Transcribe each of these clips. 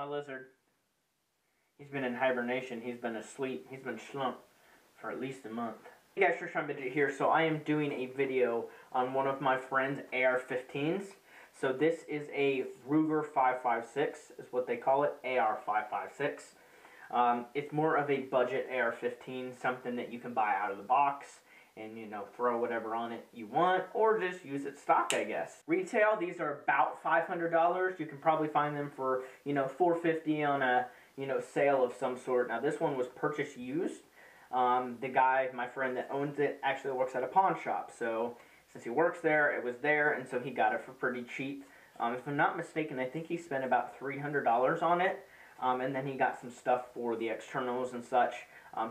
my lizard. He's been in hibernation. He's been asleep. He's been slumped for at least a month. Hey guys, Sean Midget here. So I am doing a video on one of my friend's AR-15s. So this is a Ruger 556 is what they call it, AR-556. It's more of a budget AR-15, something that you can buy out of the box and, you know, throw whatever on it you want, or just use it stock, I guess. Retail, these are about $500. You can probably find them for, you know, $450 on a, you know, sale of some sort. Now this one was purchased used. The guy, my friend that owns it, actually works at a pawn shop, so since he works there, it was there, and so he got it for pretty cheap. If I'm not mistaken, I think he spent about $300 on it, and then he got some stuff for the externals and such.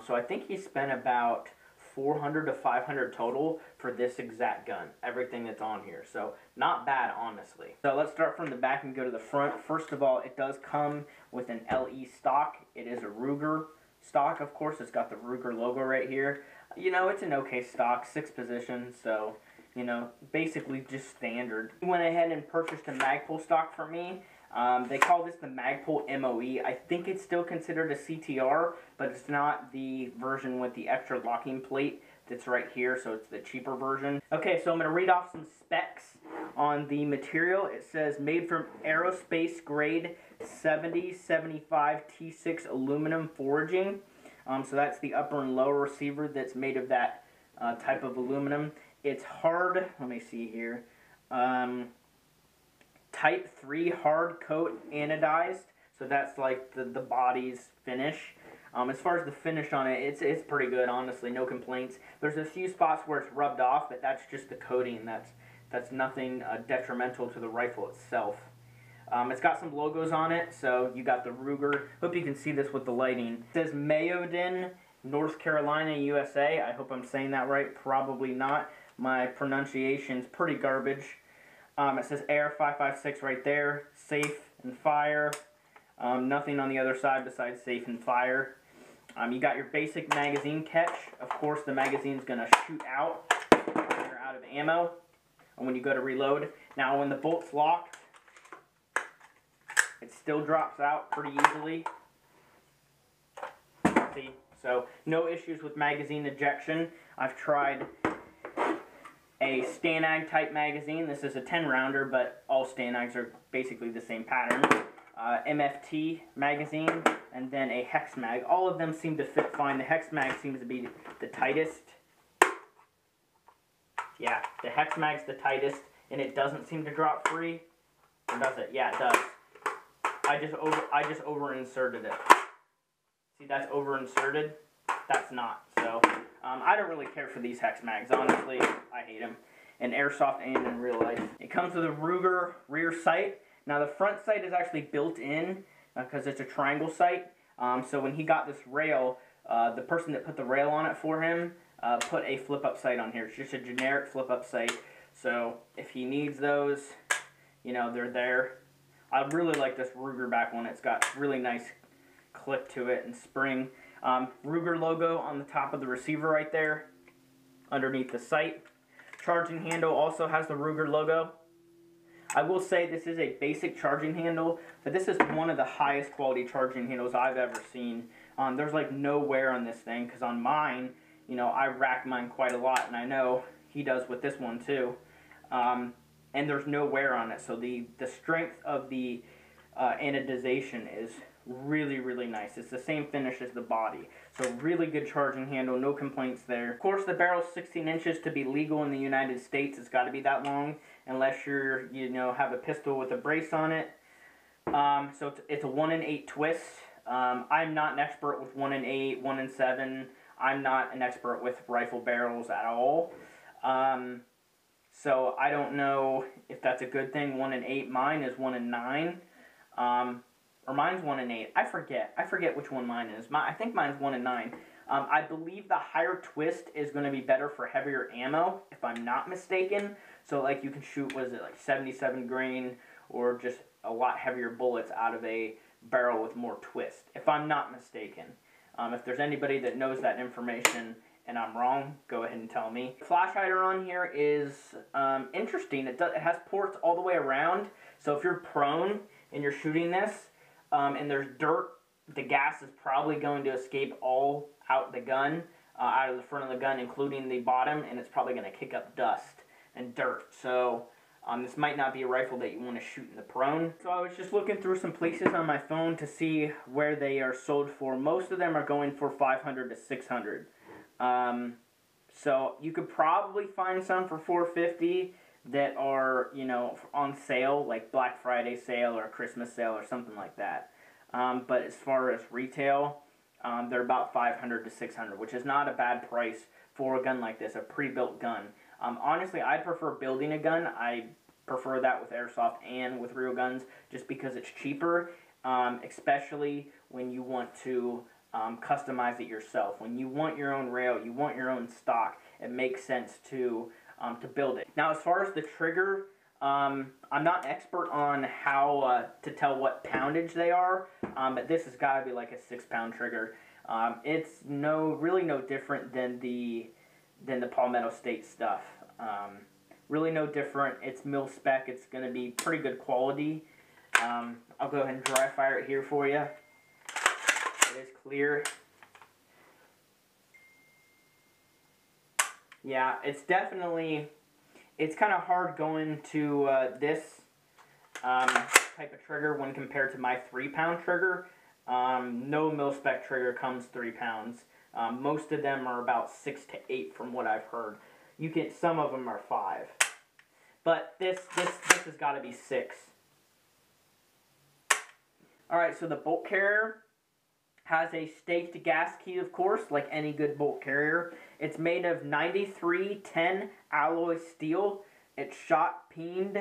So I think he spent about $400 to $500 total for this exact gun, everything that's on here. So not bad, honestly. So let's start from the back and go to the front. First of all, it does come with an LE stock. It is a Ruger stock, of course. It's got the Ruger logo right here. You know, it's an okay stock, 6 positions, so, you know, basically just standard. He went ahead and purchased a Magpul stock for me. They call this the Magpul MOE. I think it's still considered a CTR, but it's not the version with the extra locking plate that's right here, so it's the cheaper version. Okay, so I'm going to read off some specs on the material. It says, made from aerospace grade 7075 T6 aluminum forging. So that's the upper and lower receiver that's made of that type of aluminum. It's hard, let me see here, type 3 hard coat anodized, so that's like the body's finish. As far as the finish on it, it's pretty good, honestly, no complaints. There's a few spots where it's rubbed off, but that's just the coating. That's nothing detrimental to the rifle itself. It's got some logos on it, so you got the Ruger. Hope you can see this with the lighting. It says Mayodan, North Carolina, USA. I hope I'm saying that right. Probably not. My pronunciation's pretty garbage. It says AR-556 right there. Safe and fire. Nothing on the other side besides safe and fire. You got your basic magazine catch. Of course, the magazine's going to shoot out when you're out of ammo and when you go to reload. Now, when the bolt's locked, it still drops out pretty easily. See? So, no issues with magazine ejection. I've tried a Stanag type magazine. This is a 10-rounder, but all Stanags are basically the same pattern. MFT magazine, and then a hex mag. All of them seem to fit fine. The hex mag seems to be the tightest. Yeah, the hex mag's the tightest, and it doesn't seem to drop free. Or does it? Yeah, it does. I just over inserted it. See, that's over inserted. That's not. So I don't really care for these hex mags. Honestly, I hate them. In airsoft and in real life. It comes with a Ruger rear sight. Now the front sight is actually built in because it's a triangle sight. So when he got this rail, the person that put the rail on it for him put a flip-up sight on here. It's just a generic flip-up sight. So if he needs those, you know, they're there. I really like this Ruger back one. It's got really nice clip to it and spring. Ruger logo on the top of the receiver right there, underneath the sight. Charging handle also has the Ruger logo. I will say this is a basic charging handle, but this is one of the highest quality charging handles I've ever seen. There's like no wear on this thing, because on mine, you know, I rack mine quite a lot, and I know he does with this one too. And there's no wear on it, so the strength of the anodization is really, really nice. It's the same finish as the body. So really good charging handle, no complaints there. Of course, the barrel's 16 inches to be legal in the United States. It's got to be that long, unless you're, you know, have a pistol with a brace on it. So it's a 1 in 8 twist. I'm not an expert with 1 in 8, 1 in 7. I'm not an expert with rifle barrels at all. So I don't know if that's a good thing. 1 in 8. Mine is 1 in 9. Or mine's 1 in 8. I forget which one mine is. I think mine's 1 in 9. I believe the higher twist is going to be better for heavier ammo, if I'm not mistaken. So like you can shoot, what is it, like 77 grain or just a lot heavier bullets out of a barrel with more twist, if I'm not mistaken. If there's anybody that knows that information and I'm wrong, go ahead and tell me. The flash hider on here is interesting. It has ports all the way around, so if you're prone and you're shooting this, and there's dirt, the gas is probably going to escape all out the gun, out of the front of the gun, including the bottom, and it's probably going to kick up dust and dirt. So this might not be a rifle that you want to shoot in the prone. So I was just looking through some places on my phone to see where they are sold for. Most of them are going for $500 to $600. So you could probably find some for $450 that are, you know, on sale, like Black Friday sale or Christmas sale or something like that. But as far as retail, they're about $500 to $600, which is not a bad price for a gun like this, a pre-built gun. Honestly, I prefer building a gun. I prefer that with airsoft and with real guns just because it's cheaper, especially when you want to customize it yourself. When you want your own rail, you want your own stock, it makes sense to build it. Now, as far as the trigger, I'm not an expert on how to tell what poundage they are, but this has got to be like a 6-pound trigger. It's really no different than the Palmetto State stuff. Really no different. It's mil spec. It's going to be pretty good quality. I'll go ahead and dry fire it here for you. It is clear. Yeah, it's definitely, it's kind of hard going to this type of trigger when compared to my 3-pound trigger. No mil-spec trigger comes 3 pounds. Most of them are about 6 to 8 from what I've heard. Some of them are 5. But this has got to be 6. Alright, so the bolt carrier has a staked gas key, of course, like any good bolt carrier. It's made of 9310 alloy steel. It's shot peened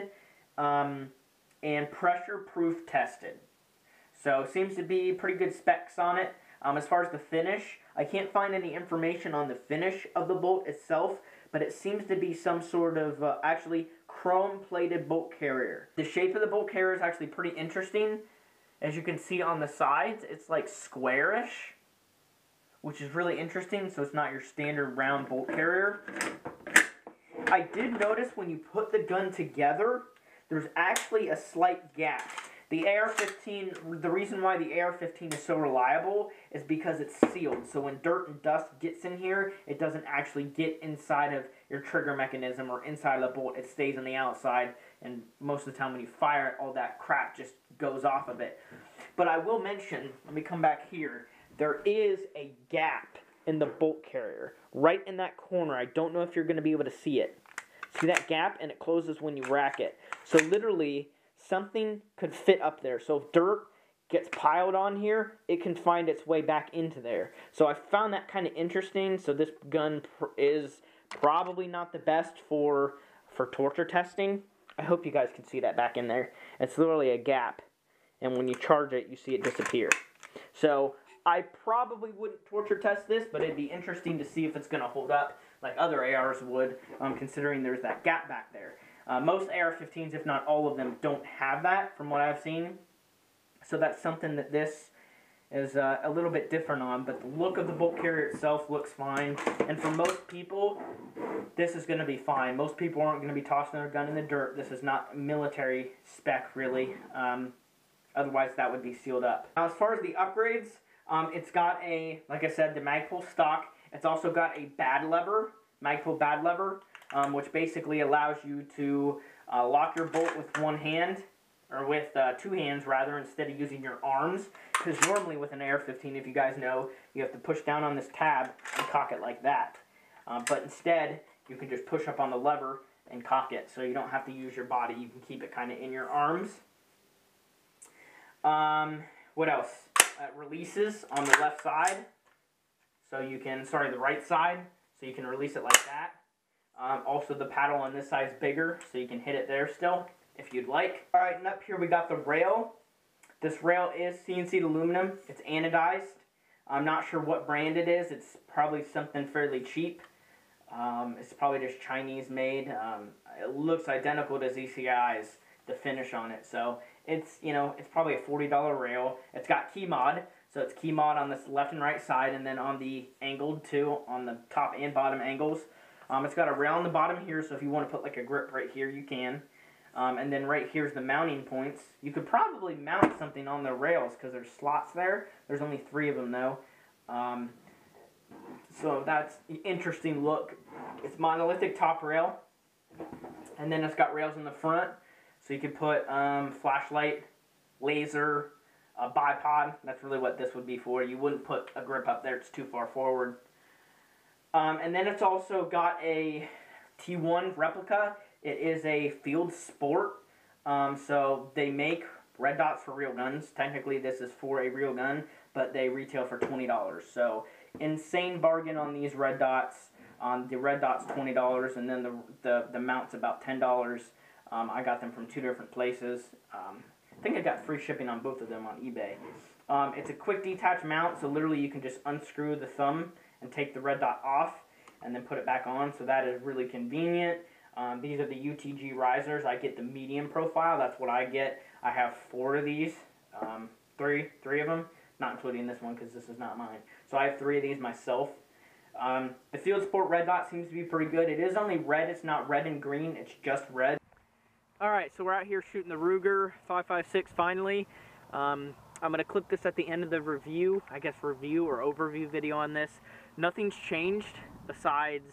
and pressure proof tested. So seems to be pretty good specs on it. As far as the finish, I can't find any information on the finish of the bolt itself, but it seems to be some sort of actually chrome-plated bolt carrier. The shape of the bolt carrier is actually pretty interesting. As you can see on the sides, it's like squarish, which is really interesting, so it's not your standard round bolt carrier. I did notice when you put the gun together, there's actually a slight gap. The AR-15, the reason why the AR-15 is so reliable is because it's sealed. So when dirt and dust gets in here, it doesn't actually get inside of your trigger mechanism or inside of the bolt. It stays on the outside, and most of the time when you fire it, all that crap just goes off of it. But I will mention, let me come back here, there is a gap in the bolt carrier. Right in that corner. I don't know if you're going to be able to see it. See that gap? And it closes when you rack it. So literally, something could fit up there. So if dirt gets piled on here, it can find its way back into there. So I found that kind of interesting. So this gun is probably not the best for torture testing. I hope you guys can see that back in there. It's literally a gap. And when you charge it, you see it disappear. So I probably wouldn't torture test this, but it'd be interesting to see if it's going to hold up like other ARs would, considering there's that gap back there. Most AR-15s, if not all of them, don't have that from what I've seen. So that's something that this is a little bit different on. But the look of the bolt carrier itself looks fine. And for most people, this is going to be fine. Most people aren't going to be tossing their gun in the dirt. This is not military spec, really. Otherwise, that would be sealed up. Now, as far as the upgrades, it's got a, like I said, the Magpul stock. It's also got a bad lever, Magpul bad lever, which basically allows you to lock your bolt with one hand, or with 2 hands rather, instead of using your arms. Because normally with an AR-15, if you guys know, you have to push down on this tab and cock it like that. But instead, you can just push up on the lever and cock it, so you don't have to use your body. You can keep it kind of in your arms. What else? Releases on the left side, so you can, the right side, so you can release it like that. Also, the paddle on this side is bigger, so you can hit it there still, if you'd like. Alright, and up here we got the rail. This rail is CNC'd aluminum. It's anodized. I'm not sure what brand it is. It's probably something fairly cheap. It's probably just Chinese made. It looks identical to ZCI's, the finish on it. So it's, it's probably a $40 rail. It's got key mod. So it's key mod on this left and right side, and then on the angled too, on the top and bottom angles. It's got a rail on the bottom here, so if you want to put like a grip right here, you can. And then right here's the mounting points. You could probably mount something on the rails because there's slots there. There's only 3 of them though. So that's an interesting look. It's monolithic top rail. And then it's got rails in the front. So you could put flashlight, laser, a bipod. That's really what this would be for. You wouldn't put a grip up there. It's too far forward. And then it's also got a T1 replica. It is a field sport. So they make red dots for real guns. Technically this is for a real gun, but they retail for $20. So insane bargain on these red dots. The red dot's $20, and then the mount's about $10. I got them from 2 different places. I think I got free shipping on both of them on eBay. It's a quick detach mount, so literally you can just unscrew the thumb and take the red dot off and then put it back on, so that is really convenient. These are the UTG risers. I get the medium profile. That's what I get. I have 4 of these, three of them, not including this one because this is not mine. So I have 3 of these myself. The Field Sport red dot seems to be pretty good. It is only red. It's not red and green. It's just red. Alright, so we're out here shooting the Ruger 556 finally. I'm going to clip this at the end of the review, I guess review or overview video on this. Nothing's changed besides,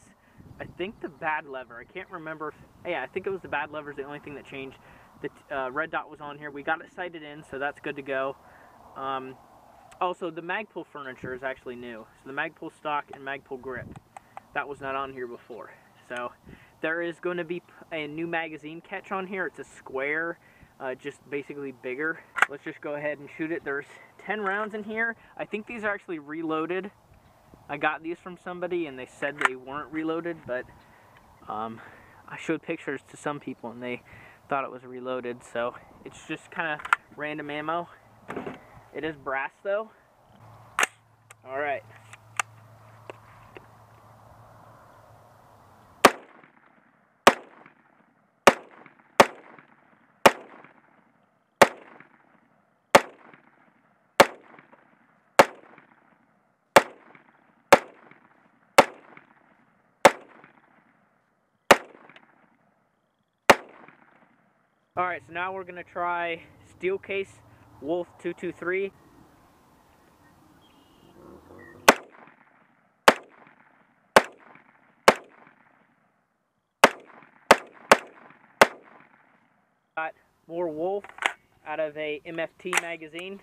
I think, the bad lever. I can't remember. Yeah, I think it was the bad lever is the only thing that changed. The red dot was on here. We got it sighted in, so that's good to go. Also, the Magpul furniture is actually new. So the Magpul stock and Magpul grip, that was not on here before. So there is going to be a new magazine catch on here. It's a square, just basically bigger. Let's just go ahead and shoot it. There's 10 rounds in here. I think these are actually reloaded. I got these from somebody and they said they weren't reloaded, but I showed pictures to some people and they thought it was reloaded. So it's just kind of random ammo. It is brass though. All right. Alright, so now we're going to try steel case Wolf 223. Got more Wolf out of a MFT magazine.